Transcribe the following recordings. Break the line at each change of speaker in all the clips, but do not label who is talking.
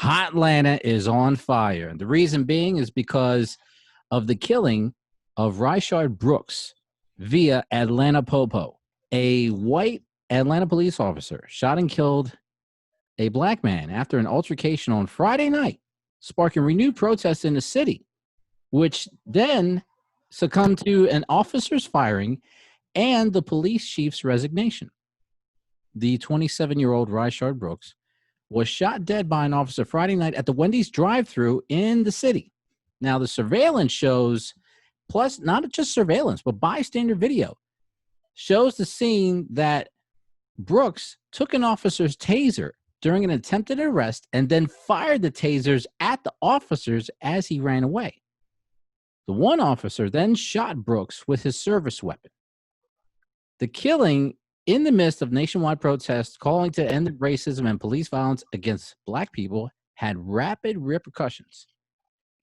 Hot Atlanta is on fire. The reason being is because of the killing of Rayshard Brooks via Atlanta Popo. A white Atlanta police officer shot and killed a black man after an altercation on Friday night, sparking renewed protests in the city, which then succumbed to an officer's firing and the police chief's resignation. The 27-year-old Rayshard Brooks was shot dead by an officer Friday night at the Wendy's drive-thru in the city. Now, the surveillance shows, plus not just surveillance, but bystander video, shows the scene that Brooks took an officer's taser during an attempted arrest and then fired the tasers at the officers as he ran away. The one officer then shot Brooks with his service weapon. The killing in the midst of nationwide protests calling to end racism and police violence against black people had rapid repercussions.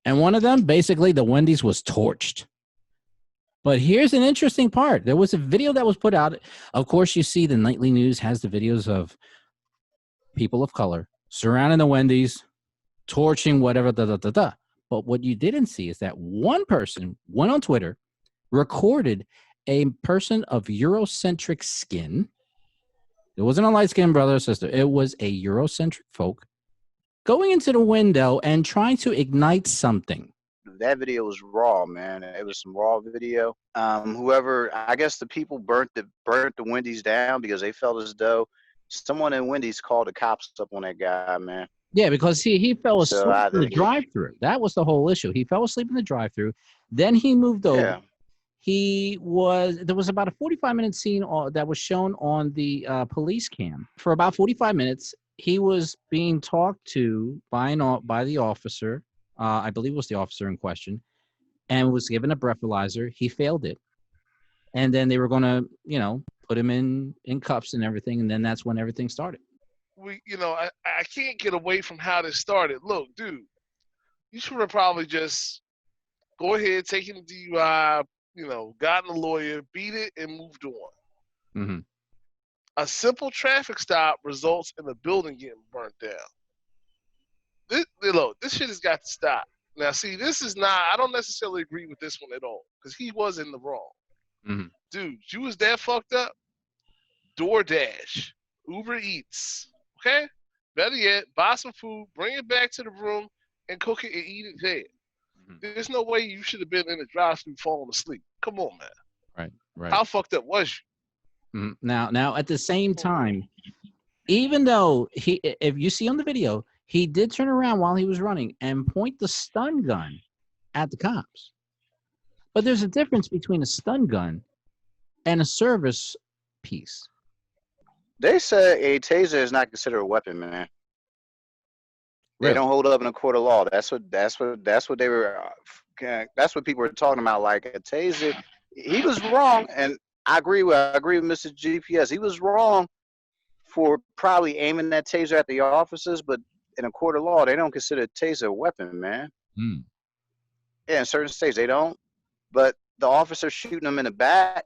And one of them, basically, the Wendy's was torched. But here's an interesting part. There was a video that was put out. Of course, you see the nightly news has the videos of people of color surrounding the Wendy's, torching whatever, But what you didn't see is that one person went on Twitter, recorded a person of Eurocentric skin. It wasn't a light-skinned brother or sister. It was a Eurocentric folk going into the window and trying to ignite something.
That video was raw, man. It was some raw video. Whoever, I guess the people burnt the Wendy's down because they felt as though someone in Wendy's called the cops up on that guy, man.
Yeah, because he fell asleep in the drive-thru. That was the whole issue. He fell asleep in the drive-thru. Then he moved over.
Yeah.
There was about a 45-minute scene that was shown on the police cam. For about 45 minutes, he was being talked to by the officer. I believe it was the officer in question, and was given a breathalyzer. He failed it. And then they were going to, put him in cuffs and everything, and then that's when everything started.
I can't get away from how this started. Look, dude, you should have probably just go ahead, taken the DUI, gotten a lawyer, beat it, and moved on.
Mm-hmm.
A simple traffic stop results in a building getting burnt down. This shit has got to stop. Now, see, I don't necessarily agree with this one at all, because he was in the wrong.
Mm-hmm.
Dude, you was that fucked up? DoorDash, Uber Eats, okay? Better yet, buy some food, bring it back to the room, and cook it and eat it there. Mm-hmm. There's no way you should have been in the drive-thru falling asleep. Come on, man.
Right.
How fucked up was you?
Mm-hmm. Now, at the same time, even though if you see on the video, he did turn around while he was running and point the stun gun at the cops. But there's a difference between a stun gun and a service piece.
They said a taser is not considered a weapon, man. They don't hold up in a court of law. That's what they were. That's what people were talking about. Like a taser, he was wrong, and I agree with Mr. GPS. He was wrong for probably aiming that taser at the officers, but in a court of law, they don't consider a taser a weapon, man.
Mm.
Yeah, in certain states they don't. But the officer shooting them in the back,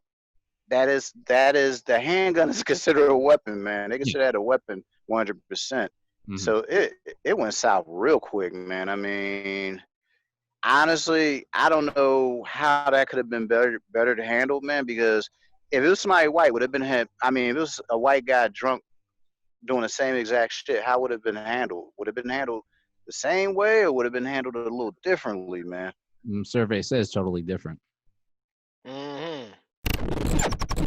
that is the handgun is considered a weapon, man. They consider that a weapon 100%. Mm-hmm. So it went south real quick, man. I mean, honestly, I don't know how that could have been better to handle, man, because if it was somebody white, if it was a white guy drunk doing the same exact shit, how would it have been handled? Would it have been handled the same way, or would it have been handled a little differently, man?
Survey says totally different.
Mm-hmm.